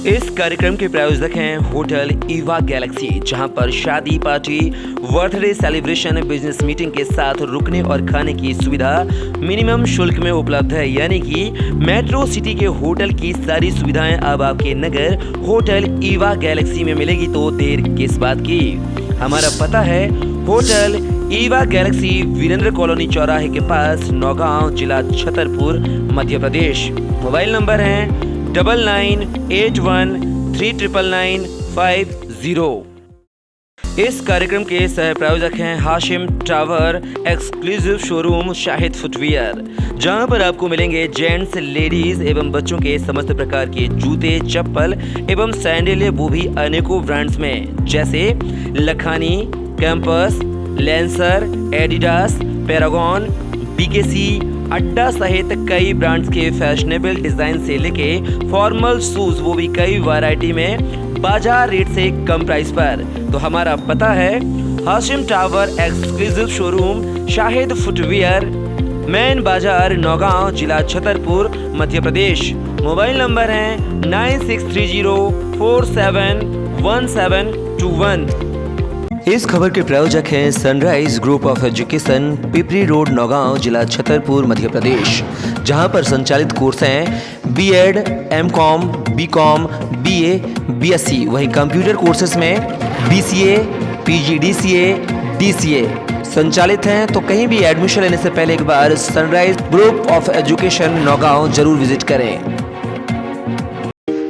इस कार्यक्रम के प्रायोजक हैं होटल ईवा गैलेक्सी, जहां पर शादी party, birthday celebration, business meeting के साथ रुकने और खाने की सुविधा मिनिमम शुल्क में उपलब्ध है। यानी कि मेट्रो सिटी के होटल की सारी सुविधाएं अब आपके नगर होटल ईवा गैलेक्सी में मिलेगी, तो देर किस बात की। हमारा पता है hotel Eva Galaxy, Virendra colony चौराहे के पास, नौगांव, जिला छतरपुर, मध्य प्रदेश। मोबाइल नंबर है 9981399950। इस कार्यक्रम के सह प्रायोजक हैं Hashim tower exclusive showroom Shahid footwear, जहां पर आपको मिलेंगे जेंट्स, लेडीज एवं बच्चों के समस्त प्रकार के जूते, चप्पल एवं सैंडल, वो भी अनेकों ब्रांड्स में, जैसे Lakhani, campus, lancer, Adidas, Paragon, BKC, अड्डा सहित कई ब्रांड्स के फैशनेबल डिजाइन से लेके फॉर्मल शूज, वो भी कई वैरायटी में बाजार रेट से कम प्राइस पर। तो हमारा पता है Hashim tower exclusive showroom Shahid footwear, main बाजार, नौगांव, जिला छतरपुर, मध्य प्रदेश। मोबाइल नंबर है 9630471721। इस खबर के प्रायोजक हैं Sunrise group of education, Pipri road, Nowgong, जिला छतरपुर, मध्य प्रदेश, जहां पर संचालित कोर्स हैं BEd, MCom, BCom, BA, BSc. वहीं कंप्यूटर कोर्सेज में बीसीए, पीजीडीसीए, डीसीए संचालित हैं। तो कहीं भी एडमिशन लेने से पहले एक बार Sunrise group of Education Naugaon जरूर विजिट करें।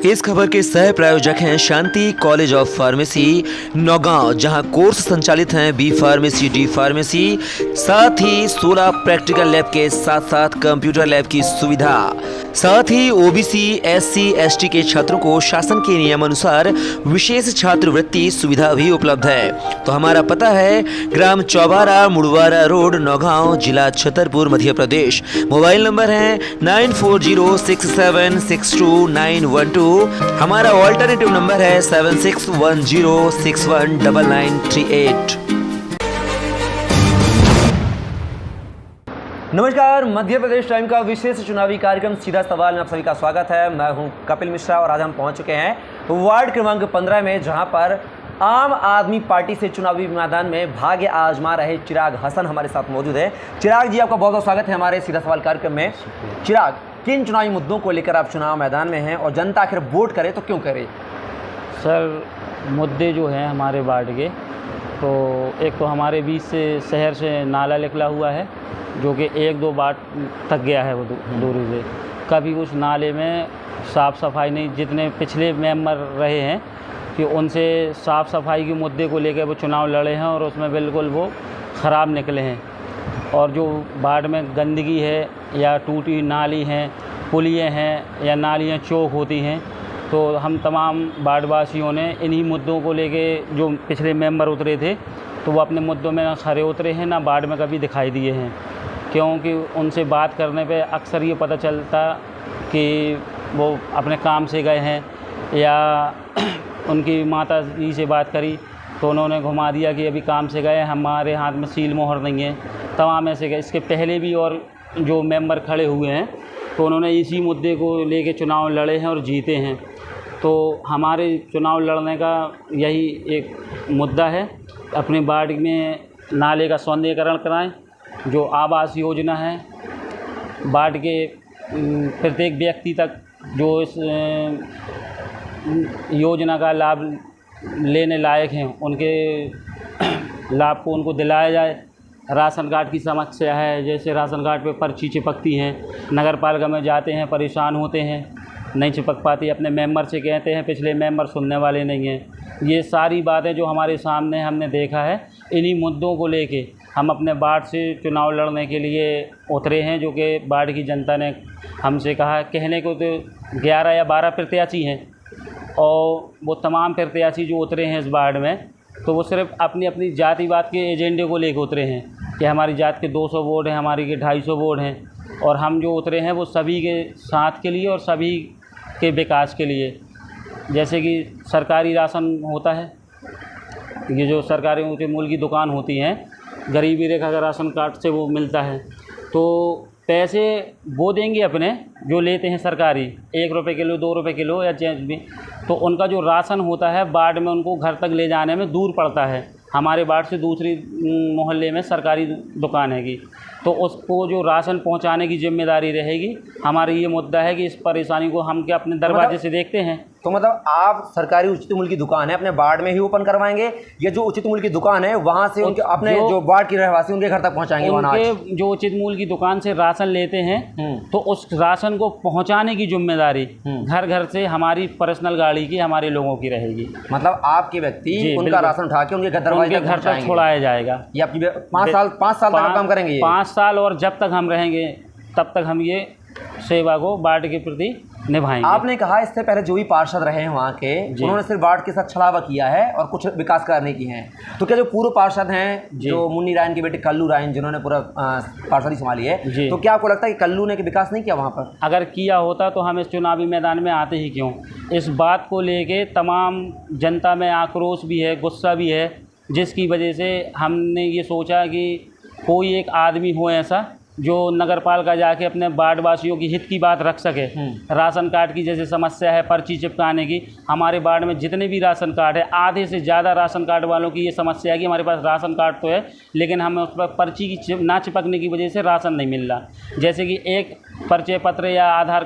इस खबर के सह प्रायोजक हैं Shanti College of Pharmacy, Naugaon, जहां कोर्स संचालित हैं बी फार्मेसी, डी फार्मेसी, साथ ही 16 प्रैक्टिकल लैब के साथ साथ कंप्यूटर लैब की सुविधा। साथ ही ओबीसी, एससी, एसटी के छात्रों को शासन के नियमानुसार विशेष छात्रवृत्ति सुविधा भी उपलब्ध है। तो हमारा पता है ग्राम चौबारा, मुड़वारा रोड, नौगांव, जिला छतरपुर, मध्य प्रदेश। मोबाइल नंबर है 9406762912। हमारा ऑल्टरनेटिव नंबर है 7610619938। नमस्कार, मध्य प्रदेश टाइम का विशेष चुनावी कार्यक्रम सीधा सवाल में आप सभी का स्वागत है। मैं हूं कपिल मिश्रा और आज हम पहुंच चुके हैं वार्ड क्रमांक 15 में, जहां पर आम आदमी पार्टी से चुनावी मैदान में भाग्य आजमा रहे चिराग हसन हमारे साथ मौजूद है। चिराग जी, आपका बहुत बहुत स्वागत है हमारे सीधा सवाल कार्यक्रम में। चिराग, किन चुनावी मुद्दों को लेकर आप चुनाव मैदान में हैं और जनता आखिर वोट करे तो क्यों करे? सर, मुद्दे जो हैं हमारे वार्ड के, तो एक तो हमारे बीच से शहर से नाला निकला हुआ है जो कि 1-2 बार तक गया है वो दूरी से। कभी उस नाले में साफ़ सफाई नहीं, जितने पिछले मेंबर रहे हैं कि उनसे साफ़ सफाई के मुद्दे को लेकर वो चुनाव लड़े हैं और उसमें बिल्कुल वो ख़राब निकले हैं। और जो वार्ड में गंदगी है या टूटी नाली हैं, पुलियाँ हैं या नालियाँ चौक होती हैं, तो हम तमाम वार्डवासियों ने इन्हीं मुद्दों को लेके, जो पिछले मेंबर उतरे थे तो वो अपने मुद्दों में ना खरे उतरे हैं ना वार्ड में कभी दिखाई दिए हैं, क्योंकि उनसे बात करने पे अक्सर ये पता चलता कि वो अपने काम से गए हैं, या उनकी माता जी से बात करी तो उन्होंने घुमा दिया कि अभी काम से गए, हमारे हाथ में सील मोहर नहीं है। तमाम ऐसे गए। इसके पहले भी और जो मेंबर खड़े हुए हैं तो उन्होंने इसी मुद्दे को लेके चुनाव लड़े हैं और जीते हैं। तो हमारे चुनाव लड़ने का यही एक मुद्दा है, अपने वार्ड में नाले का सौंदर्यीकरण कराएं। जो आवास योजना है, वार्ड के प्रत्येक व्यक्ति तक जो इस योजना का लाभ लेने लायक हैं, उनके लाभ को उनको दिलाया जाए। राशन कार्ड की समस्या है, जैसे राशन कार्ड पे पर्ची चिपकती हैं, नगर पालिका में जाते हैं, परेशान होते हैं, नहीं चिपक पाती, अपने मेंबर से कहते हैं, पिछले मेंबर सुनने वाले नहीं हैं। ये सारी बातें जो हमारे सामने हमने देखा है, इन्हीं मुद्दों को लेके हम अपने वार्ड से चुनाव लड़ने के लिए उतरे हैं, जो कि वार्ड की जनता ने हमसे कहा। कहने को तो 11 या 12 प्रत्याशी हैं और वो तमाम प्रत्याशी जो उतरे हैं इस वार्ड में, तो वो सिर्फ अपनी अपनी जातिवाद के एजेंडे को लेकर उतरे हैं कि हमारी जात के 200 वोट हैं, हमारी के 250 वोट हैं, और हम जो उतरे हैं वो सभी के साथ के लिए और सभी के विकास के लिए। जैसे कि सरकारी राशन होता है, ये जो सरकारी ऊँचे मूल्य की दुकान होती हैं, गरीबी रेखा का राशन कार्ड से वो मिलता है, तो पैसे वो देंगे अपने जो लेते हैं सरकारी, 1 रुपये किलो 2 रुपये किलो या जैसे भी, तो उनका जो राशन होता है वार्ड में उनको घर तक ले जाने में दूर पड़ता है। हमारे वार्ड से दूसरी मोहल्ले में सरकारी दुकान हैगी, तो उसको जो राशन पहुंचाने की जिम्मेदारी रहेगी। हमारा ये मुद्दा है कि इस परेशानी को हम क्या अपने दरवाजे से देखते हैं। तो मतलब आप सरकारी उचित मूल्य की दुकान है अपने वार्ड में ही ओपन करवाएंगे, या जो उचित मूल्य की दुकान है वहाँ से उनके अपने जो वार्ड के रहवासी उनके घर तक पहुँचाएंगे? उनके जो उचित मूल्य की दुकान से राशन लेते हैं तो उस राशन को पहुँचाने की जिम्मेदारी घर घर से हमारी पर्सनल गाड़ी की, हमारे लोगों की रहेगी। मतलब आपके व्यक्ति उनका राशन उठा के उनके घर तक छोड़ाया जाएगा। ये आपकी 5 साल तक काम करेंगे? 5 साल, और जब तक हम रहेंगे तब तक हम ये सेवा को वार्ड के प्रति निभाएंगे। आपने कहा इससे पहले जो भी पार्षद रहे हैं वहाँ के, उन्होंने सिर्फ वार्ड के साथ छलावा किया है और कुछ विकास कार्य नहीं किए हैं। तो क्या जो पूर्व पार्षद हैं, जो मुन्नी रायन के बेटे कल्लू रायन, जिन्होंने पूरा पार्षदी संभाली है, तो क्या आपको लगता है कि कल्लू ने विकास नहीं किया वहाँ पर? अगर किया होता तो हम इस चुनावी मैदान में आते ही क्यों? इस बात को लेके तमाम जनता में आक्रोश भी है, गुस्सा भी है, जिसकी वजह से हमने ये सोचा कि कोई एक आदमी हो ऐसा जो नगरपालिका जाके अपने वार्ड वासियों की हित की बात रख सके। राशन कार्ड की जैसे समस्या है, पर्ची चिपकाने की, हमारे वार्ड में जितने भी राशन कार्ड है, आधे से ज़्यादा राशन कार्ड वालों की ये समस्या है कि हमारे पास राशन कार्ड तो है लेकिन हमें उस पर पर्ची की ना चिपकने की वजह से राशन नहीं मिल रहा। जैसे कि एक परिचय पत्र या आधार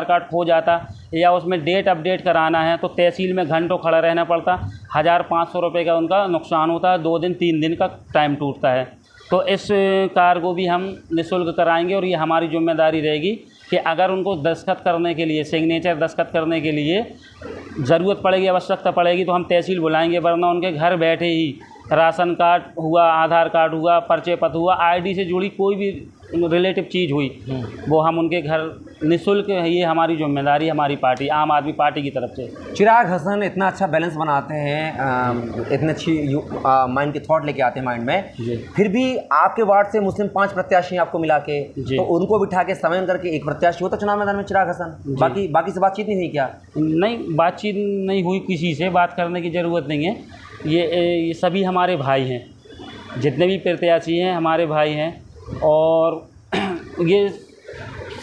कार्ड खो जाता या उसमें डेट अपडेट कराना है तो तहसील में घंटों खड़ा रहना पड़ता, 1500 रुपये का उनका नुकसान होता है, 2 दिन 3 दिन का टाइम टूटता है। तो इस कार्य को भी हम निःशुल्क कराएंगे और ये हमारी जिम्मेदारी रहेगी कि अगर उनको दस्तखत करने के लिए, सिग्नेचर दस्तखत करने के लिए ज़रूरत पड़ेगी, आवश्यकता पड़ेगी, तो हम तहसील बुलाएंगे, वरना उनके घर बैठे ही राशन कार्ड हुआ, आधार कार्ड हुआ, परिचय पत्र हुआ, आईडी से जुड़ी कोई भी रिलेटिव चीज़ हुई, वो हम उनके घर निःशुल्क, ये हमारी जिम्मेदारी, हमारी पार्टी आम आदमी पार्टी की तरफ से। चिराग हसन इतना अच्छा बैलेंस बनाते हैं, इतने अच्छी माइंड के थॉट लेके आते हैं माइंड में, फिर भी आपके वार्ड से मुस्लिम 5 प्रत्याशी आपको मिला के, तो उनको बिठा के समय करके एक प्रत्याशी होता चुनाव मैदान में चिराग हसन, बाकी से बातचीत नहीं हुई क्या? नहीं, बातचीत नहीं हुई, किसी से बात करने की ज़रूरत नहीं है। ये सभी हमारे भाई हैं, जितने भी प्रत्याशी हैं हमारे भाई हैं, और ये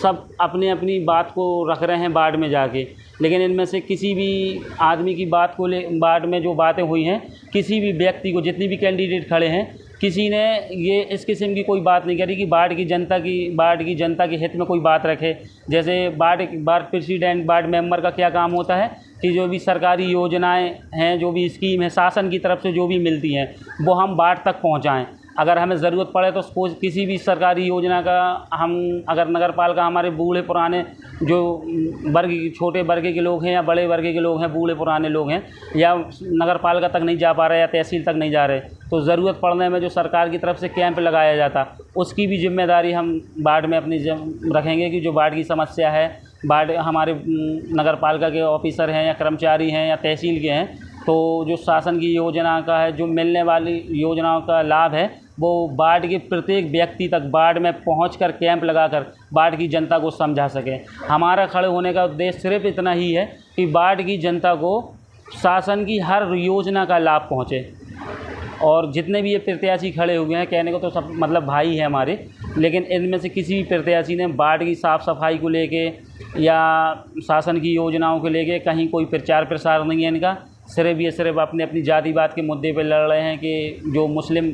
सब अपने अपनी बात को रख रहे हैं वार्ड में जाके, लेकिन इनमें से किसी भी आदमी की बात को वार्ड में जो बातें हुई हैं, किसी भी व्यक्ति को, जितनी भी कैंडिडेट खड़े हैं, किसी ने ये इस किस्म की कोई बात नहीं करी कि वार्ड की जनता के हित में कोई बात रखे। जैसे वार्ड प्रेसिडेंट, वार्ड मेंबर का क्या काम होता है कि जो भी सरकारी योजनाएं हैं, जो भी स्कीम है शासन की तरफ से जो भी मिलती हैं, वो हम वार्ड तक पहुंचाएं। अगर हमें ज़रूरत पड़े तो किसी भी सरकारी योजना का हम, अगर नगरपालिका हमारे बूढ़े पुराने जो छोटे वर्ग के लोग हैं या बड़े वर्ग के लोग हैं, बूढ़े पुराने लोग हैं, या नगरपालिका तक नहीं जा पा रहे या तहसील तक नहीं जा रहे, तो ज़रूरत पड़ने में जो सरकार की तरफ से कैंप लगाया जाता, उसकी भी जिम्मेदारी हम वार्ड में अपनी रखेंगे कि जो वार्ड की समस्या है, वार्ड हमारे नगरपालिका के ऑफिसर हैं या कर्मचारी हैं या तहसील के हैं, तो जो शासन की योजना का है, जो मिलने वाली योजनाओं का लाभ है, वो वार्ड के प्रत्येक व्यक्ति तक वार्ड में पहुंचकर कैंप लगाकर वार्ड की जनता को समझा सकें। हमारा खड़े होने का उद्देश्य सिर्फ इतना ही है कि वार्ड की जनता को शासन की हर योजना का लाभ पहुंचे। और जितने भी ये प्रत्याशी खड़े हुए हैं, कहने को तो सब मतलब भाई हैं हमारे, लेकिन इनमें से किसी भी प्रत्याशी ने वार्ड की साफ़ सफाई को लेके या शासन की योजनाओं को लेके कहीं कोई प्रचार प्रसार नहीं है इनका। सिर्फ अपनी अपनी जातिवाद के मुद्दे पे लड़ रहे हैं कि जो मुस्लिम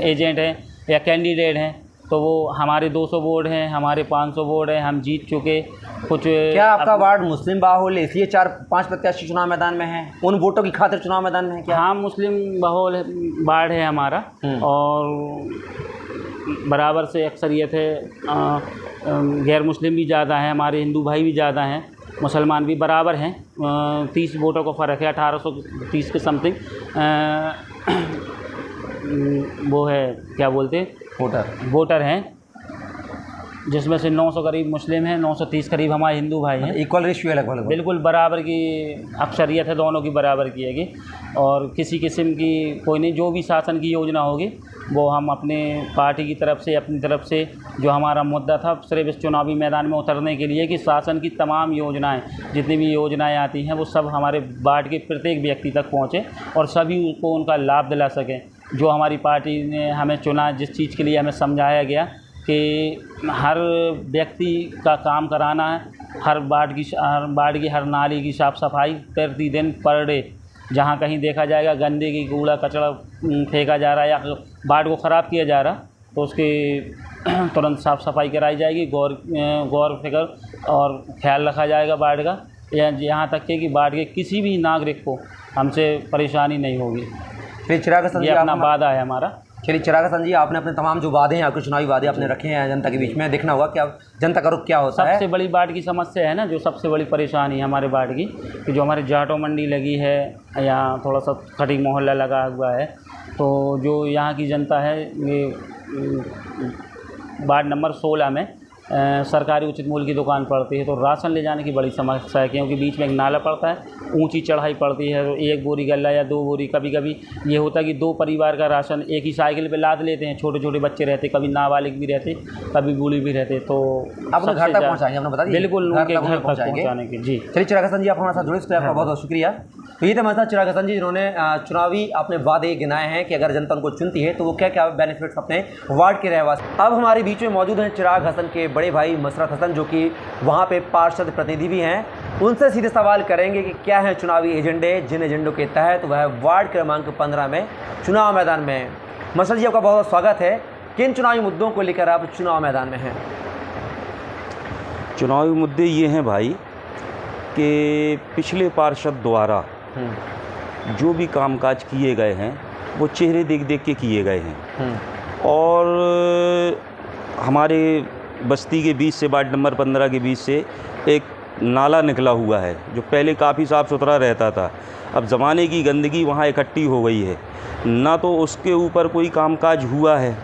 एजेंट हैं या कैंडिडेट हैं, तो वो हमारे 200 वोट हैं, हमारे 500 वोट हैं, हम जीत चुके कुछ। क्या आपका वार्ड मुस्लिम बाहुल इसलिए 4-5 प्रत्याशी चुनाव मैदान में हैं, उन वोटों की खातिर चुनाव मैदान में है क्या? हाँ, मुस्लिम बाहुल वार्ड है हमारा, और बराबर से अक्सरियत है, गैर मुस्लिम भी ज़्यादा हैं, हमारे हिंदू भाई भी ज़्यादा हैं, मुसलमान भी बराबर हैं। 30 वोटों का फ़र्क है, 1830 के समथिंग वो है, क्या बोलते हैं, वोटर हैं, जिसमें से 900 करीब मुस्लिम हैं, 930 करीब हमारे हिंदू भाई हैं। इक्वल रेशियो है लगभग, बिल्कुल बराबर की अक्सरियत है, दोनों की बराबर की है। और किसी किस्म की कोई नहीं, जो भी शासन की योजना होगी वो हम अपने पार्टी की तरफ से, अपनी तरफ से, जो हमारा मुद्दा था सिर्फ इस चुनावी मैदान में उतरने के लिए कि शासन की तमाम योजनाएं, जितनी भी योजनाएं आती हैं, वो सब हमारे वार्ड के प्रत्येक व्यक्ति तक पहुँचे और सभी को उनका लाभ दिला सकें। जो हमारी पार्टी ने हमें चुना, जिस चीज़ के लिए हमें समझाया गया कि हर व्यक्ति का काम कराना है, हर वार्ड की हर नाली की साफ़ सफाई प्रतिदिन पर डे। जहाँ कहीं देखा जाएगा गंदगी कूड़ा कचरा फेंका जा रहा है या वार्ड को ख़राब किया जा रहा, तो उसकी तुरंत साफ़ सफाई कराई जाएगी, गौर फिक्र और ख्याल रखा जाएगा वार्ड का। यहाँ तक कि वार्ड के किसी भी नागरिक को हमसे परेशानी नहीं होगी। फिर चिराग हसन जी, ये अपना वादा है हमारा। चलिए चिराग हसन जी, आपने अपने तमाम जो वादे हैं, आपके चुनावी वादे आपने रखे हैं जनता के बीच में, देखना होगा क्या जनता का रुख क्या होता है। सबसे बड़ी वार्ड की समस्या है ना, जो सबसे बड़ी परेशानी है हमारे वार्ड की, कि जो हमारे जाटो मंडी लगी है या थोड़ा सा खटीक मोहल्ला लगा हुआ है, तो जो यहाँ की जनता है ये वार्ड नंबर 16 में सरकारी उचित मूल्य की दुकान पड़ती है, तो राशन ले जाने की बड़ी समस्या है, क्योंकि बीच में एक नाला पड़ता है, ऊंची चढ़ाई पड़ती है, तो एक बोरी गल्ला या 2 बोरी, कभी कभी ये होता है कि 2 परिवार का राशन एक ही साइकिल पे लाद लेते हैं। छोटे छोटे बच्चे रहते, कभी नाबालिग भी रहते, कभी बूढ़ी भी रहते, तो आप घर तक पहुँचाएंगे, आपने बता दिया बिल्कुल उनके घर तक पहुँचाने की। जी चलिए चिराग हसन जी, आप हमारे साथ जुड़े, इसके लिए आपका बहुत बहुत शुक्रिया। तो ये था हमारे साथ चिराग हसन जी, जिन्होंने चुनावी अपने वादे गिनाए हैं कि अगर जनता उनको चुनती है तो वो क्या क्या बेनिफिट्स अपने वार्ड के रहवासी। अब हमारे बीच में मौजूद हैं चिराग हसन के बड़े भाई मसरत हसन, जो कि वहाँ पे पार्षद प्रतिनिधि भी हैं। उनसे सीधे सवाल करेंगे कि क्या है चुनावी एजेंडे, जिन एजेंडों के तहत वह वार्ड क्रमांक 15 में चुनाव मैदान में है। मसरत जी, आपका बहुत बहुत स्वागत है। किन चुनावी मुद्दों को लेकर आप चुनाव मैदान में हैं? चुनावी मुद्दे ये हैं भाई कि पिछले पार्षद द्वारा जो भी कामकाज किए गए हैं वो चेहरे देख देख के किए गए हैं, और हमारे बस्ती के बीच से, वार्ड नंबर 15 के बीच से एक नाला निकला हुआ है जो पहले काफ़ी साफ़ सुथरा रहता था। अब ज़माने की गंदगी वहाँ इकट्ठी हो गई है, ना तो उसके ऊपर कोई कामकाज हुआ है।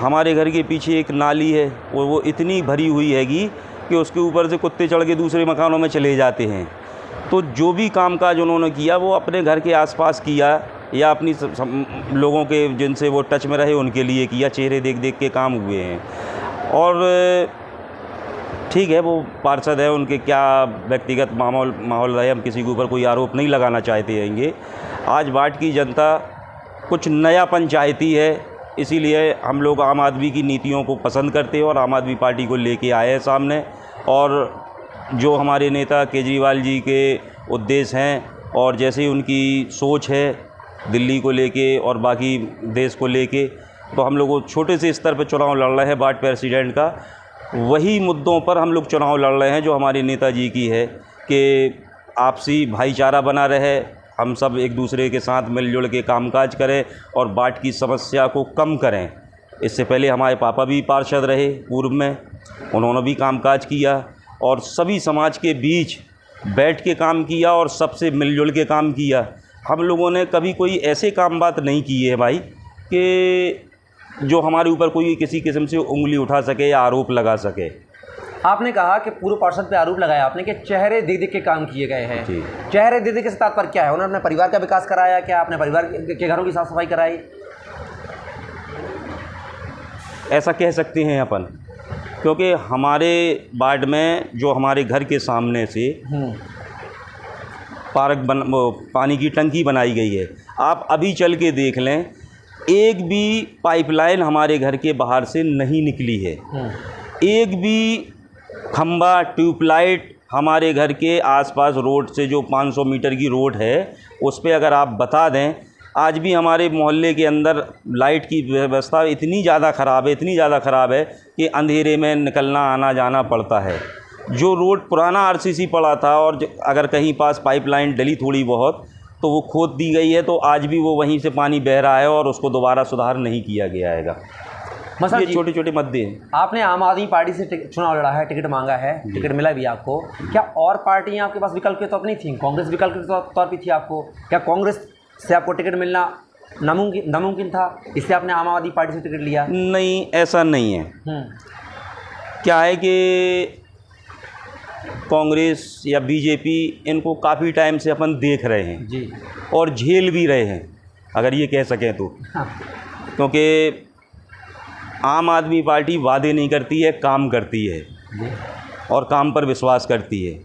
हमारे घर के पीछे एक नाली है, वो इतनी भरी हुई हैगी कि उसके ऊपर से कुत्ते चढ़ के दूसरे मकानों में चले जाते हैं। तो जो भी कामकाज उन्होंने किया वो अपने घर के आसपास किया या अपनी लोगों के जिनसे वो टच में रहे उनके लिए किया, चेहरे देख देख के काम हुए हैं। और ठीक है, वो पार्षद है, उनके क्या व्यक्तिगत माहौल रहे, हम किसी के ऊपर कोई आरोप नहीं लगाना चाहते हैंगे। आज वार्ड की जनता कुछ नयापन चाहती है, इसीलिए हम लोग आम आदमी की नीतियों को पसंद करते हैं और आम आदमी पार्टी को लेके आए हैं सामने। और जो हमारे नेता केजरीवाल जी के उद्देश्य हैं और जैसे उनकी सोच है दिल्ली को लेके और बाकी देश को लेके, तो हम लोग छोटे से स्तर पर चुनाव लड़ रहे हैं वार्ड प्रेसिडेंट का। वही मुद्दों पर हम लोग चुनाव लड़ रहे हैं जो हमारे नेताजी की है कि आपसी भाईचारा बना रहे, हम सब एक दूसरे के साथ मिलजुल के कामकाज करें और वार्ड की समस्या को कम करें। इससे पहले हमारे पापा भी पार्षद रहे पूर्व में, उन्होंने भी कामकाज किया और सभी समाज के बीच बैठ के काम किया और सबसे मिलजुल के काम किया। हम लोगों ने कभी कोई ऐसे काम बात नहीं किए हैं भाई कि जो हमारे ऊपर कोई किसी किस्म से उंगली उठा सके या आरोप लगा सके। आपने कहा कि पूर्व पार्षद पे आरोप लगाया आपने कि चेहरे देख देख के काम किए गए हैं। चेहरे देख देख के तात्पर्य क्या है? उन्होंने अपने परिवार का विकास कराया क्या? अपने परिवार के घरों की साफ सफाई कराई? ऐसा कह सकते हैं अपन, क्योंकि हमारे वार्ड में जो हमारे घर के सामने से पानी की टंकी बनाई गई है, आप अभी चल के देख लें, एक भी पाइपलाइन हमारे घर के बाहर से नहीं निकली है। एक भी खंबा ट्यूबलाइट हमारे घर के आसपास रोड से जो 500 मीटर की रोड है उस पे अगर आप बता दें, आज भी हमारे मोहल्ले के अंदर लाइट की व्यवस्था इतनी ज़्यादा ख़राब है कि अंधेरे में निकलना आना जाना पड़ता है। जो रोड पुराना आरसीसी पड़ा था और अगर कहीं पास पाइपलाइन डली थोड़ी बहुत तो वो खोद दी गई है, तो आज भी वो वहीं से पानी बह रहा है और उसको दोबारा सुधार नहीं किया गया है। मतलब ये छोटे छोटे मुद्दे हैं। आपने आम आदमी पार्टी से चुनाव लड़ा है, टिकट मांगा है, टिकट मिला भी आपको। क्या और पार्टियां आपके पास विकल्प के तौर पर नहीं थी? कांग्रेस विकल्प के तौर पर थी आपको? क्या कांग्रेस से आपको टिकट मिलना नामुमकिन था, इसलिए आपने आम आदमी पार्टी से टिकट लिया? नहीं, ऐसा नहीं है। क्या है कि कांग्रेस या बीजेपी, इनको काफ़ी टाइम से अपन देख रहे हैं जी, और झेल भी रहे हैं, अगर ये कह सकें तो। क्योंकि आम आदमी पार्टी वादे नहीं करती है, काम करती है और काम पर विश्वास करती है।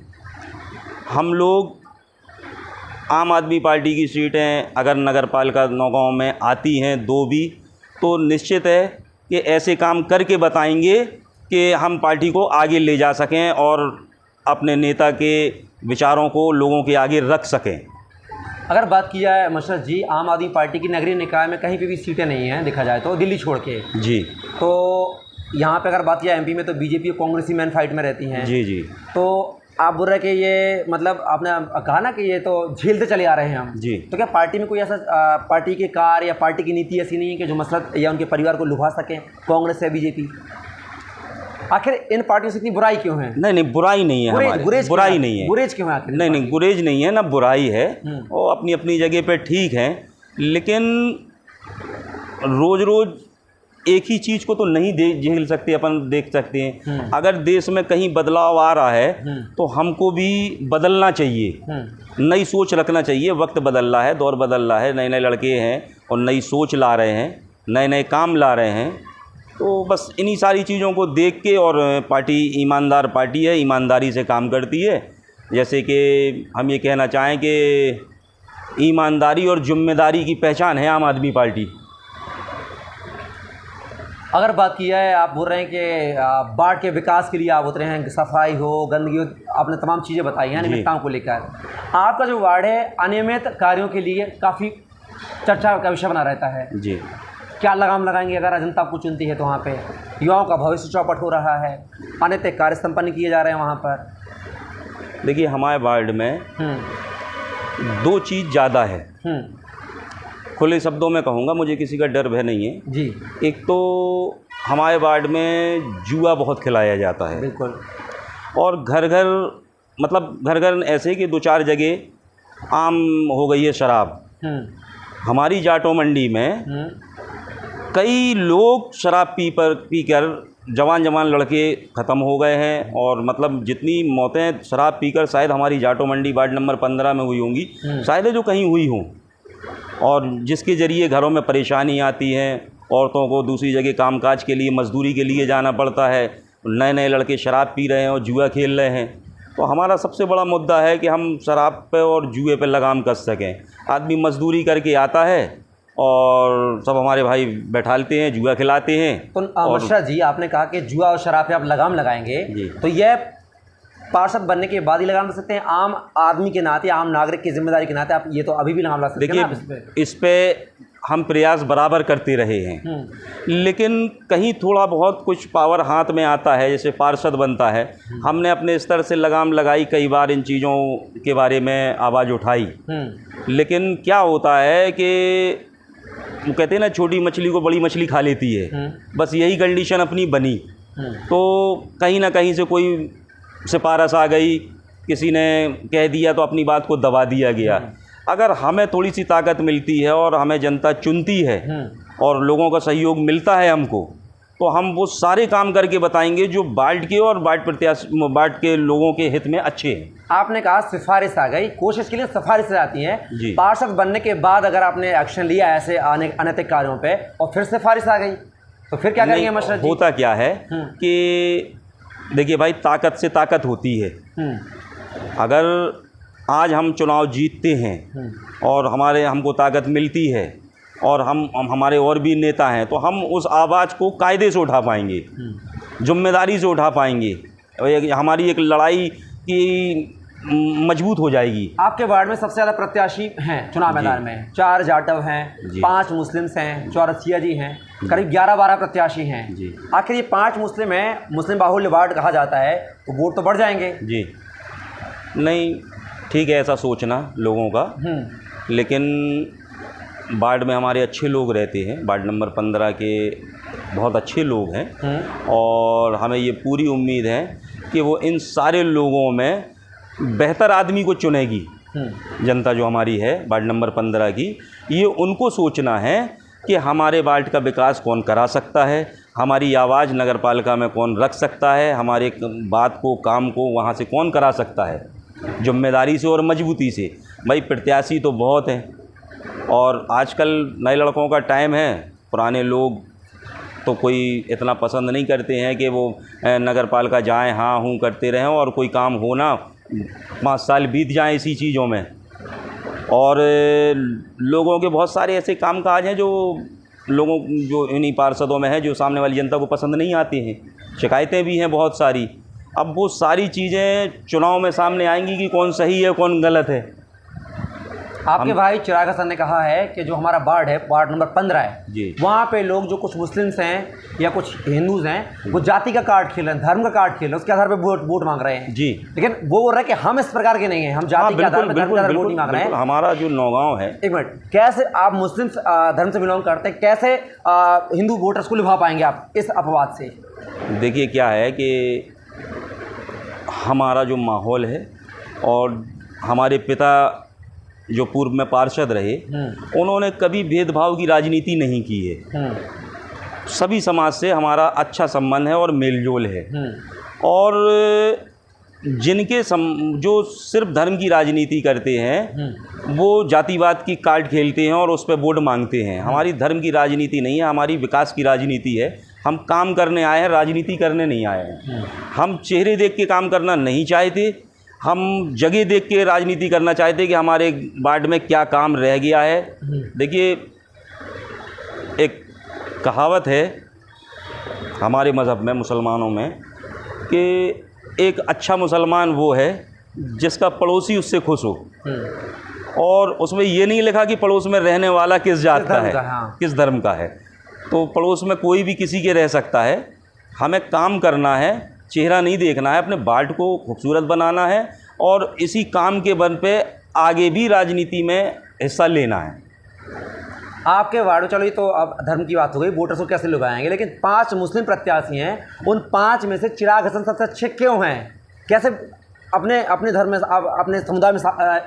हम लोग आम आदमी पार्टी की सीटें अगर नगर पालिका नौगांव में आती हैं 2 भी, तो निश्चित है कि ऐसे काम करके बताएंगे कि हम पार्टी को आगे ले जा सकें और अपने नेता के विचारों को लोगों के आगे रख सकें। अगर बात की जाए मशरफ जी, आम आदमी पार्टी की नगरीय निकाय में कहीं पे भी सीटें नहीं हैं देखा जाए तो, दिल्ली छोड़ के जी। तो यहाँ पे अगर बात की जाए एमपी में तो बीजेपी और कांग्रेस ही मैन फाइट में रहती हैं। जी जी। तो आप बोल रहे हैं कि ये मतलब आपने कहा ना कि ये तो झेलते चले आ रहे हैं हम जी। तो क्या पार्टी में कोई ऐसा पार्टी के कार्य या पार्टी की नीति ऐसी नहीं है कि जो मसरत या उनके परिवार को लुभा सकें कांग्रेस या बीजेपी? आखिर इन पार्टियों से इतनी बुराई क्यों है? नहीं बुराई नहीं है हमारे, बुराई नहीं है। गुरेज क्यों है आखिर? नहीं गुरेज नहीं है ना, बुराई है। वो अपनी अपनी जगह पे ठीक है, लेकिन रोज़ रोज़ एक ही चीज़ को तो नहीं झेल सकते अपन, देख सकते हैं। अगर देश में कहीं बदलाव आ रहा है तो हमको भी बदलना चाहिए, नई सोच रखना चाहिए। वक्त बदल रहा है, दौर बदल रहा है, नए नए लड़के हैं और नई सोच ला रहे हैं, नए नए काम ला रहे हैं। तो बस इन्हीं सारी चीज़ों को देख के, और पार्टी ईमानदार पार्टी है, ईमानदारी से काम करती है। जैसे कि हम ये कहना चाहें कि ईमानदारी और जिम्मेदारी की पहचान है आम आदमी पार्टी। अगर बात की जाए, आप बोल रहे हैं कि बाढ़ के विकास के लिए आप उतरे हैं, सफाई हो, गंदगी हो, आपने तमाम चीज़ें बताई हैं अनियमितताओं को लेकर। आपका जो वार्ड है अनियमित कार्यों के लिए काफ़ी चर्चा का विषय बना रहता है जी। क्या लगाम लगाएंगे अगर जनता आपको चुनती है तो? वहाँ पे युवाओं का भविष्य चौपट हो रहा है, अनैतिक कार्य संपन्न किए जा रहे हैं वहाँ पर। देखिए हमारे वार्ड में दो चीज़ ज़्यादा है, खुले शब्दों में कहूँगा, मुझे किसी का डर भय नहीं है जी। एक तो हमारे वार्ड में जुआ बहुत खिलाया जाता है। बिल्कुल। और घर घर, मतलब घर घर ऐसे कि 2-4 जगह आम हो गई है शराब। हमारी जाटो मंडी में कई लोग शराब पीकर जवान लड़के ख़त्म हो गए हैं। और मतलब जितनी मौतें शराब पीकर शायद हमारी जाटो मंडी वार्ड नंबर 15 में हुई होंगी, शायद जो कहीं हुई हों, और जिसके ज़रिए घरों में परेशानी आती है, औरतों को दूसरी जगह कामकाज के लिए, मजदूरी के लिए जाना पड़ता है, नए नए लड़के शराब पी रहे हैं और जुआ खेल रहे हैं। तो हमारा सबसे बड़ा मुद्दा है कि हम शराब पे और जुए पे लगाम कस सकें। आदमी मजदूरी करके आता है और सब हमारे भाई बैठालते हैं, जुआ खिलाते हैं। तो मशरफ जी, आपने कहा कि जुआ और शराब पे आप लगाम लगाएंगे, तो यह पार्षद बनने के बाद ही लगाम लगा सकते हैं? आम आदमी के नाते, आम नागरिक की जिम्मेदारी के नाते आप ये तो अभी भी लगाम लगा सकते हैं? देखिए इस पे हम प्रयास बराबर करते रहे हैं, लेकिन कहीं थोड़ा बहुत कुछ पावर हाथ में आता है, जैसे पार्षद बनता है, हमने अपने स्तर से लगाम लगाई, कई बार इन चीज़ों के बारे में आवाज़ उठाई। लेकिन क्या होता है कि वो कहते हैं ना, छोटी मछली को बड़ी मछली खा लेती है, बस यही कंडीशन अपनी बनी। तो कहीं ना कहीं से कोई सिफारिश आ गई, किसी ने कह दिया तो अपनी बात को दबा दिया गया। अगर हमें थोड़ी सी ताकत मिलती है और हमें जनता चुनती है और लोगों का सहयोग मिलता है हमको, तो हम वो सारे काम करके बताएंगे जो वार्ड के और वार्ड के लोगों के हित में अच्छे हैं। आपने कहा सिफारिश आ गई, कोशिश के लिए सिफारिश आती है। पार्षद बनने के बाद अगर आपने एक्शन लिया ऐसे अनैतिक कार्यों पे और फिर सिफारिश आ गई तो फिर क्या करेंगे मशरफ जी? होता क्या है कि देखिए भाई, ताकत से ताकत होती है। अगर आज हम चुनाव जीतते हैं और हमको ताकत मिलती है और हम हमारे और भी नेता हैं, तो हम उस आवाज़ को कायदे से उठा पाएंगे, जिम्मेदारी से उठा पाएंगे, हमारी एक लड़ाई की मजबूत हो जाएगी। आपके वार्ड में सबसे ज़्यादा प्रत्याशी हैं चुनाव मैदान में? 4 जाटव हैं, 5 मुस्लिम्स हैं, चौरसिया जी हैं, करीब 11-12 प्रत्याशी हैं। आखिर ये 5 मुस्लिम हैं, मुस्लिम बाहुल्य वार्ड कहा जाता है, तो वोट तो बढ़ जाएंगे। जी नहीं, ठीक है ऐसा सोचना लोगों का, लेकिन वार्ड में हमारे अच्छे लोग रहते हैं, वार्ड नंबर 15 के बहुत अच्छे लोग हैं, और हमें ये पूरी उम्मीद है कि वो इन सारे लोगों में बेहतर आदमी को चुनेगी जनता जो हमारी है वार्ड नंबर 15 की। ये उनको सोचना है कि हमारे वार्ड का विकास कौन करा सकता है, हमारी आवाज़ नगर पालिका में कौन रख सकता है, हमारे बात को, काम को वहाँ से कौन करा सकता है, जिम्मेदारी से और मजबूती से। भाई प्रत्याशी तो बहुत हैं और आजकल नए लड़कों का टाइम है, पुराने लोग तो कोई इतना पसंद नहीं करते हैं कि वो नगर पालिका जाएँ, हाँ हूँ करते रहें और कोई काम होना 5 साल बीत जाएं इसी चीज़ों में। और लोगों के बहुत सारे ऐसे काम काज हैं जो लोगों जो इन्हीं पार्षदों में है जो सामने वाली जनता को पसंद नहीं आती हैं, शिकायतें भी हैं बहुत सारी। अब वो सारी चीज़ें चुनाव में सामने आएंगी कि कौन सही है कौन गलत है। आपके भाई चिराग हसन ने कहा है कि जो हमारा वार्ड है, वार्ड नंबर 15 है जी, वहाँ पे लोग जो कुछ मुस्लिम्स हैं या कुछ हिंदूज हैं वो जाति का कार्ड खेल रहे हैं, धर्म का कार्ड खेल रहे हैं, उसके आधार पर वोट मांग रहे हैं जी। लेकिन वो बोल रहे हैं कि हम इस प्रकार के नहीं हैं, हम जाति के आधार पर धर्म के आधार पर वोट नहीं मांग रहे हैं। हमारा जो नौगांव है, एक मिनट, कैसे आप मुस्लिम धर्म से बिलोंग करते हैं, कैसे हिंदू वोटर्स को लुभा पाएंगे आप इस अपवाद से? देखिए क्या है कि हमारा जो माहौल है और हमारे पिता जो पूर्व में पार्षद रहे उन्होंने कभी भेदभाव की राजनीति नहीं की है। सभी समाज से हमारा अच्छा संबंध है और मेलजोल है। और जिनके जो सिर्फ धर्म की राजनीति करते हैं वो जातिवाद की कार्ड खेलते हैं और उस पर वोट मांगते हैं। हमारी धर्म की राजनीति नहीं है, हमारी विकास की राजनीति है। हम काम करने आए हैं, राजनीति करने नहीं आए हैं। हम चेहरे देख के काम करना नहीं चाहते, हम जगह देख के राजनीति करना चाहते कि हमारे वार्ड में क्या काम रह गया है। देखिए एक कहावत है हमारे मज़हब में, मुसलमानों में, कि एक अच्छा मुसलमान वो है जिसका पड़ोसी उससे खुश हो। और उसमें ये नहीं लिखा कि पड़ोस में रहने वाला किस जात का है, किस धर्म का है। तो पड़ोस में कोई भी किसी के रह सकता है। हमें काम करना है, चेहरा नहीं देखना है, अपने वार्ड को खूबसूरत बनाना है और इसी काम के बल पे आगे भी राजनीति में हिस्सा लेना है। आपके वार्ड, चलो ये तो अब धर्म की बात हो गई, वोटर्स को कैसे लुभाएंगे, लेकिन 5 मुस्लिम प्रत्याशी हैं, उन 5 में से चिराग हसन सबसे अच्छे क्यों हैं? कैसे अपने धर्म में, अपने समुदाय में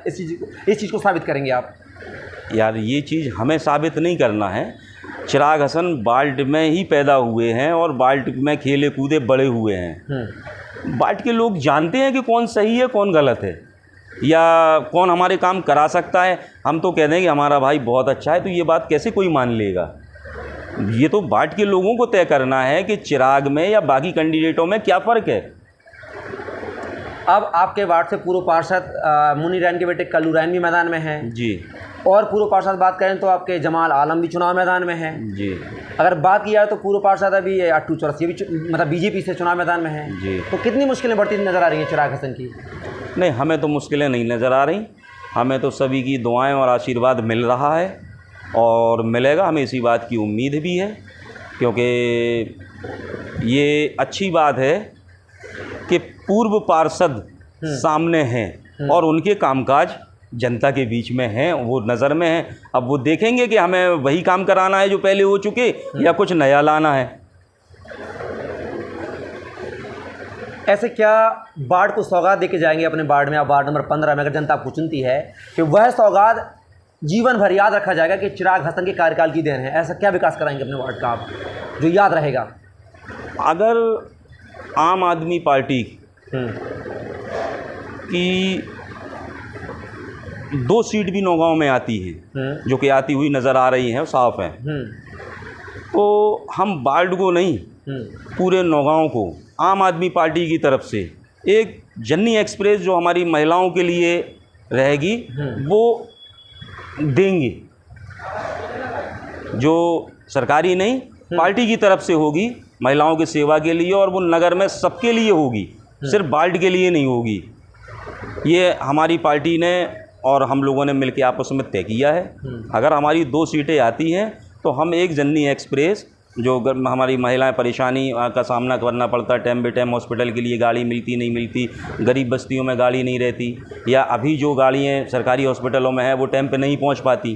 इस चीज़ को साबित करेंगे आप? यार ये चीज़ हमें साबित नहीं करना है। चिराग हसन बाल्ट में ही पैदा हुए हैं और बाल्ट में खेले कूदे बड़े हुए हैं। बाल्ट के लोग जानते हैं कि कौन सही है कौन गलत है या कौन हमारे काम करा सकता है। हम तो कह दें कि हमारा भाई बहुत अच्छा है, तो ये बात कैसे कोई मान लेगा? ये तो बाल्ट के लोगों को तय करना है कि चिराग में या बाकी कैंडिडेटों में क्या फ़र्क है। अब आपके वार्ड से पूर्व पार्षद मुनी रैन के बेटे कल्लू रैन भी मैदान में हैं जी, और पूर्व पार्षद बात करें तो आपके जमाल आलम भी चुनाव मैदान में हैं जी। अगर बात किया तो पूर्व पार्षद अभी अट्टू चौरसिया भी मतलब बीजेपी से चुनाव मैदान में है जी। तो कितनी मुश्किलें बढ़ती नज़र आ रही हैं चिराग हसन की? नहीं, हमें तो मुश्किलें नहीं नज़र आ रही। हमें तो सभी की दुआएं और आशीर्वाद मिल रहा है और मिलेगा, हमें इसी बात की उम्मीद भी है, क्योंकि ये अच्छी बात है कि पूर्व पार्षद सामने हैं और उनके कामकाज जनता के बीच में हैं, वो नज़र में हैं। अब वो देखेंगे कि हमें वही काम कराना है जो पहले हो चुके या कुछ नया लाना है। ऐसे क्या वार्ड को सौगात देके जाएंगे अपने वार्ड में? आप वार्ड नंबर 15 में अगर जनता आपको चुनती है कि वह सौगात जीवन भर याद रखा जाएगा कि चिराग हसन के कार्यकाल की देन है, ऐसा क्या विकास कराएंगे अपने वार्ड का आप जो याद रहेगा? अगर आम आदमी पार्टी की 2 सीट भी नौगांव में आती है, जो कि आती हुई नज़र आ रही हैं, साफ हैं, तो हम वार्ड को नहीं पूरे नौगांव को आम आदमी पार्टी की तरफ से एक जन्नी एक्सप्रेस जो हमारी महिलाओं के लिए रहेगी वो देंगे, जो सरकारी नहीं पार्टी की तरफ से होगी महिलाओं की सेवा के लिए, और वो नगर में सबके लिए होगी, सिर्फ वार्ड के लिए नहीं होगी। ये हमारी पार्टी ने और हम लोगों ने मिलकर आपस में तय किया है। अगर हमारी 2 सीटें आती हैं तो हम एक जन्नी एक्सप्रेस, जो हमारी महिलाएं परेशानी का सामना करना पड़ता, टाइम बे टाइम हॉस्पिटल के लिए गाड़ी मिलती नहीं मिलती, गरीब बस्तियों में गाड़ी नहीं रहती, या अभी जो गाड़ियाँ सरकारी हॉस्पिटलों में है वो टाइम पे नहीं पहुंच पाती,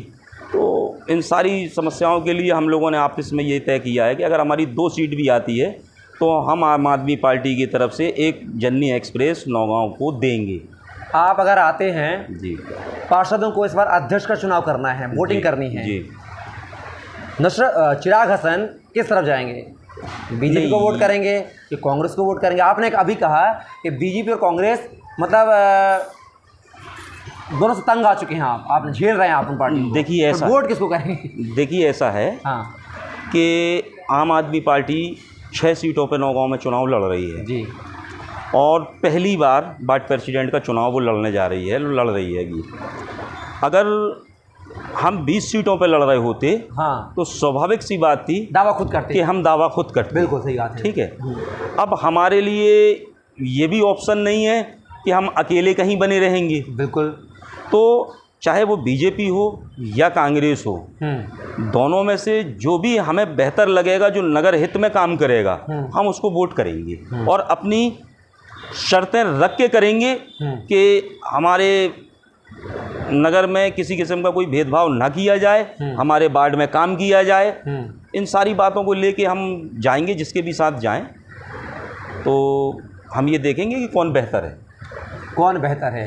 तो इन सारी समस्याओं के लिए हम लोगों ने आपस में ये तय किया है कि अगर हमारी 2 सीट भी आती है तो हम आम आदमी पार्टी की तरफ से एक जन्नी एक्सप्रेस नौगांव को देंगे। आप अगर आते हैं जी, पार्षदों को इस बार अध्यक्ष का चुनाव करना है, वोटिंग करनी है जी, चिराग हसन किस तरफ जाएंगे? बीजेपी को वोट करेंगे कि कांग्रेस को वोट करेंगे? आपने अभी कहा कि बीजेपी और कांग्रेस मतलब दोनों से तंग आ चुके हैं, आप झेल रहे हैं आप उन पार्टी को। देखिए ऐसा, वोट किसको करेंगे? देखिए ऐसा है कि आम आदमी पार्टी 6 सीटों पर नौगांव में चुनाव लड़ रही है जी, और पहली बार वार्ड प्रेसिडेंट का चुनाव वो लड़ने जा रही है, लड़ रही है। अगर हम 20 सीटों पे लड़ रहे होते हाँ, तो स्वाभाविक सी बात थी दावा खुद करते कि हम दावा खुद करते। बिल्कुल सही बात है। ठीक है। अब हमारे लिए ये भी ऑप्शन नहीं है कि हम अकेले कहीं बने रहेंगे। बिल्कुल। तो चाहे वो बीजेपी हो या कांग्रेस हो, दोनों में से जो भी हमें बेहतर लगेगा, जो नगर हित में काम करेगा, हम उसको वोट करेंगे और अपनी शर्तें रख के करेंगे कि हमारे नगर में किसी किस्म का कोई भेदभाव ना किया जाए, हमारे वार्ड में काम किया जाए। इन सारी बातों को लेके हम जाएंगे, जिसके भी साथ जाएं, तो हम ये देखेंगे कि कौन बेहतर है। कौन बेहतर है?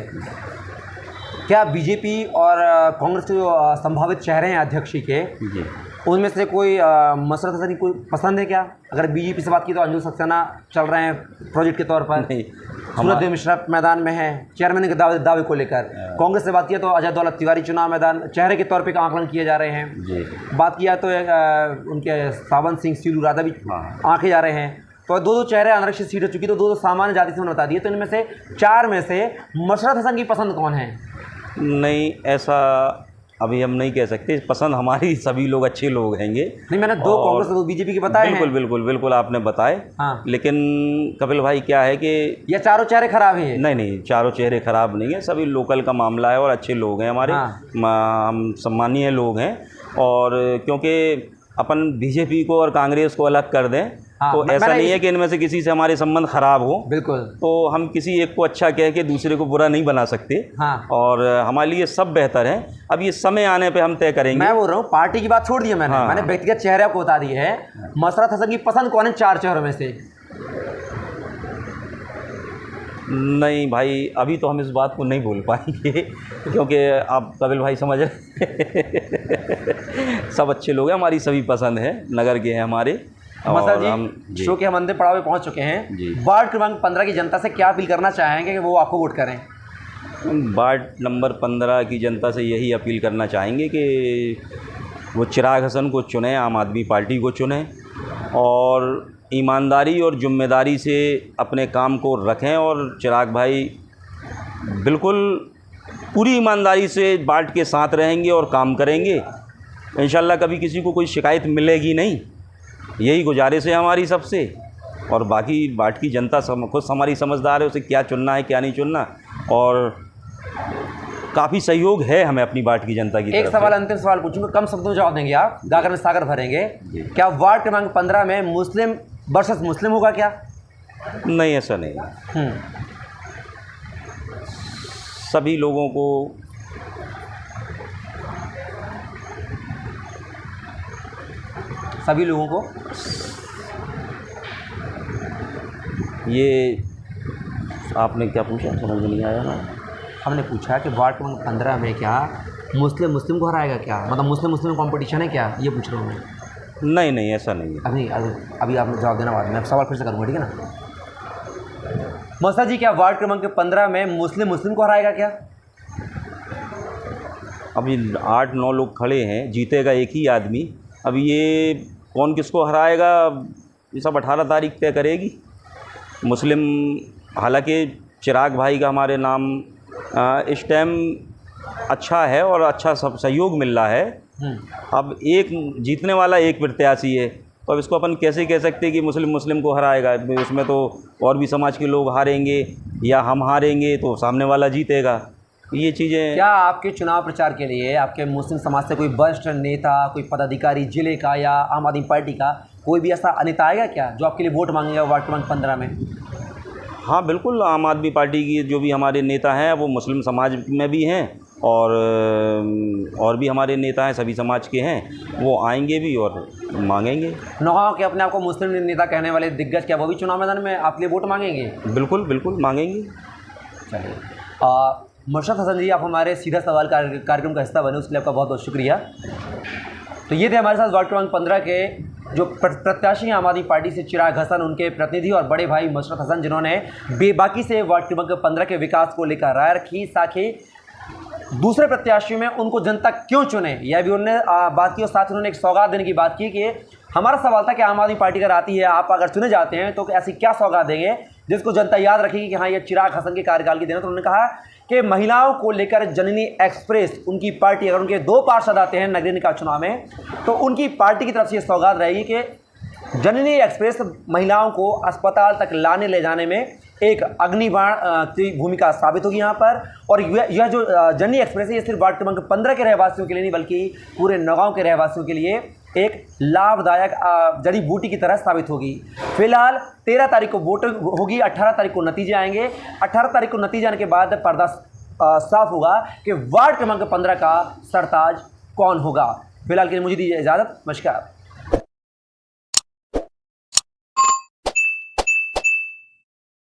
क्या बीजेपी और कांग्रेस के जो संभावित चेहरे हैं अध्यक्ष के, जी, उनमें से कोई मसरत हसनी कोई पसंद है क्या? अगर बीजेपी से बात की तो अंजुम सक्सेना चल रहे हैं प्रोजेक्ट के तौर पर, नहीं, सूरत मिश्रा मैदान में है चेयरमैन के दावे को लेकर। कांग्रेस से बात किया तो अजय दौलत तिवारी चुनाव मैदान चेहरे के तौर पे का आकलन किए जा रहे हैं। जी, बात किया तो उनके सावन सिंह सीलू राधा भी आंखे जा रहे हैं। तो दो चेहरे आरक्षित सीट हो चुकी, तो दो सामान्य जाति से उन्होंने बता दिए। तो इनमें से 4 में से मशरत हसन की पसंद कौन है? नहीं, ऐसा अभी हम नहीं कह सकते। पसंद हमारी सभी लोग अच्छे लोग हैंगे। नहीं, मैंने 2 कांग्रेस और 2 बीजेपी के बताए हैं। बिल्कुल बिल्कुल बिल्कुल आपने बताए। हाँ। लेकिन कपिल भाई क्या है कि ये चारों चेहरे खराब हैं? नहीं, चारों चेहरे खराब नहीं है, सभी लोकल का मामला है और अच्छे लोग हैं हमारे। हम सम्मानीय लोग हैं। और क्योंकि अपन बीजेपी को और कांग्रेस को अलग कर दें तो ऐसा नहीं है कि इनमें से किसी से हमारे संबंध खराब हो। बिल्कुल। तो हम किसी एक को अच्छा कह के दूसरे को बुरा नहीं बना सकते। हाँ। और हमारे लिए सब बेहतर है। अब ये समय आने पे हम तय करेंगे। मैं बोल रहा हूँ पार्टी की बात छोड़ दी है मैंने। हाँ। मैंने व्यक्तिगत चेहरे आपको बता दी है। मसरत हसन की पसंद कौन है 4 चेहरों में से? नहीं भाई, अभी तो हम इस बात को नहीं बोल पाएंगे क्योंकि आप कपिल भाई समझ रहे सब अच्छे लोग हैं, हमारी सभी पसंद है, नगर के हैं हमारे। मसरत जी, शो के हम अंतिम पड़ाव पे पहुंच चुके हैं। वार्ड क्रमांक 15 की जनता से क्या अपील करना चाहेंगे कि वो आपको वोट करें? वार्ड नंबर 15 की जनता से यही अपील करना चाहेंगे कि वो चिराग हसन को चुनें, आम आदमी पार्टी को चुनें और ईमानदारी और जिम्मेदारी से अपने काम को रखें। और चिराग भाई बिल्कुल पूरी ईमानदारी से वार्ड के साथ रहेंगे और काम करेंगे। इंशाल्लाह कभी किसी को कोई शिकायत मिलेगी नहीं, यही गुजारिश है हमारी सबसे। और बाकी वार्ड की जनता खुद हमारी समझदार है, उसे क्या चुनना है क्या नहीं चुनना, और काफ़ी सहयोग है हमें अपनी वार्ड की जनता की। एक सवाल, अंतिम सवाल पूछूंगा, कम शब्दों में जवाब देंगे आप, गागर में सागर भरेंगे। क्या वार्ड क्रमांक 15 में मुस्लिम वर्सेस मुस्लिम होगा क्या? नहीं, ऐसा नहीं है। सभी लोगों को ये आपने क्या पूछा, समझ में नहीं आया ना। हमने पूछा कि वार्ड क्रमांक 15 में क्या मुस्लिम को हराएगा क्या? मतलब मुस्लिम कंपटीशन है क्या, ये पूछ रहा हूँ मैं। नहीं, ऐसा नहीं है। अभी आपने जवाब देना बाद में, सवाल फिर से करूँगा, ठीक है ना? मौसा जी, क्या वार्ड क्रमांक 15 में मुस्लिम को हराएगा क्या? अभी 8-9 लोग खड़े हैं, जीतेगा एक ही आदमी। अब ये कौन किसको हराएगा ये सब 18 तारीख तय करेगी। मुस्लिम, हालांकि चिराग भाई का हमारे नाम इस टाइम अच्छा है और अच्छा सब सहयोग मिल रहा है। अब एक जीतने वाला एक प्रत्याशी है, तो अब इसको अपन कैसे कह सकते हैं कि मुस्लिम को हराएगा? उसमें तो और भी समाज के लोग हारेंगे या हम हारेंगे तो सामने वाला जीतेगा। ये चीज़ें। क्या आपके चुनाव प्रचार के लिए आपके मुस्लिम समाज से कोई वरिष्ठ नेता, कोई पदाधिकारी जिले का या आम आदमी पार्टी का कोई भी ऐसा नेता आएगा क्या जो आपके लिए वोट मांगेगा वार्ड क्रमांक 15 में? हाँ बिल्कुल, आम आदमी पार्टी की जो भी हमारे नेता हैं वो मुस्लिम समाज में भी हैं और भी हमारे नेता हैं सभी समाज के हैं, वो आएंगे भी और मांगेंगे। नौगांव के अपने आप को मुस्लिम नेता कहने वाले दिग्गज क्या वो भी चुनाव मैदान में आपके लिए वोट मांगेंगे? बिल्कुल मांगेंगे। चलिए, मशरत हसन जी, आप हमारे सीधा सवाल कार्यक्रम का हिस्सा बने, उसके लिए आपका बहुत बहुत शुक्रिया। तो ये थे हमारे साथ वार्ड क्रमांक 15 के जो प्रत्याशी हैं आम आदमी पार्टी से चिराग हसन, उनके प्रतिनिधि और बड़े भाई मशरत हसन, जिन्होंने बेबाकी से वार्ड क्रमांक 15 के विकास को लेकर राय रखी, साथ ही दूसरे प्रत्याशियों में उनको जनता क्यों चुने यह भी उन्होंने बात की। और साथ ही उन्होंने एक सौगात देने की बात की कि हमारा सवाल था कि आम आदमी पार्टी अगर आती है, आप अगर चुने जाते हैं तो ऐसी क्या सौगात देंगे जिसको जनता याद रखेगी कि हाँ ये चिराग हसन के कार्यकाल की देन है। तो उन्होंने कहा कि महिलाओं को लेकर जननी एक्सप्रेस उनकी पार्टी, अगर उनके 2 पार्षद आते हैं नगरीय निकाय चुनाव में, तो उनकी पार्टी की तरफ से ये सौगात रहेगी कि जननी एक्सप्रेस महिलाओं को अस्पताल तक लाने ले जाने में एक अग्निबाण की भूमिका साबित होगी यहाँ पर। और यह जो जननी एक्सप्रेस है ये सिर्फ वार्ड क्रमांक 15 के रहवासियों के लिए नहीं बल्कि पूरे नौगांव के रहवासियों के लिए एक लाभदायक जड़ी बूटी की तरह साबित होगी। फिलहाल 13 तारीख को वोटिंग होगी, 18 तारीख को नतीजे आएंगे। 18 तारीख को नतीजे आने के बाद पर्दा साफ होगा कि वार्ड क्रमांक 15 का सरताज कौन होगा। फिलहाल के लिए मुझे दीजिए इजाज़त। नमस्कार।